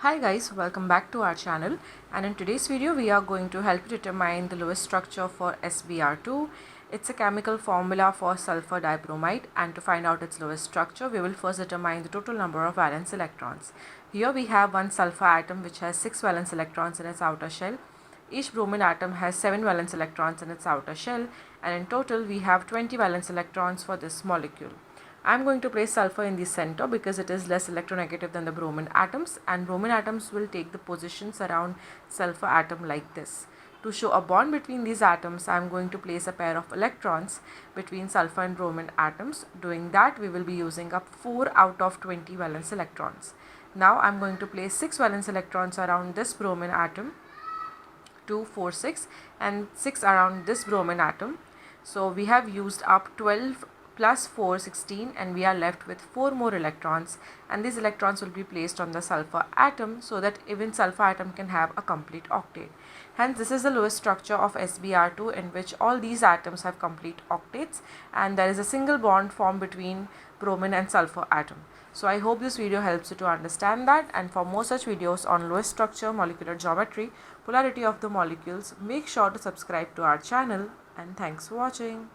Hi guys, welcome back to our channel, and in today's video we are going to help you determine the Lewis structure for SBr2. It's a chemical formula for sulfur dibromide, and to find out its Lewis structure we will first determine the total number of valence electrons. Here we have one sulfur atom which has 6 valence electrons in its outer shell. Each bromine atom has 7 valence electrons in its outer shell, and in total we have 20 valence electrons for this molecule. I am going to place sulfur in the center because it is less electronegative than the bromine atoms, and bromine atoms will take the positions around sulfur atom like this. To show a bond between these atoms, I am going to place a pair of electrons between sulfur and bromine atoms. Doing that, we will be using up 4 out of 20 valence electrons. Now I am going to place 6 valence electrons around this bromine atom, 2, 4, 6, and 6 around this bromine atom. So we have used up 12 plus 4, 16, and we are left with 4 more electrons, and these electrons will be placed on the sulfur atom so that even sulfur atom can have a complete octet. Hence this is the Lewis structure of SBr2, in which all these atoms have complete octets and there is a single bond formed between bromine and sulfur atom. So I hope this video helps you to understand that, and for more such videos on Lewis structure, molecular geometry, polarity of the molecules, make sure to subscribe to our channel, and thanks for watching.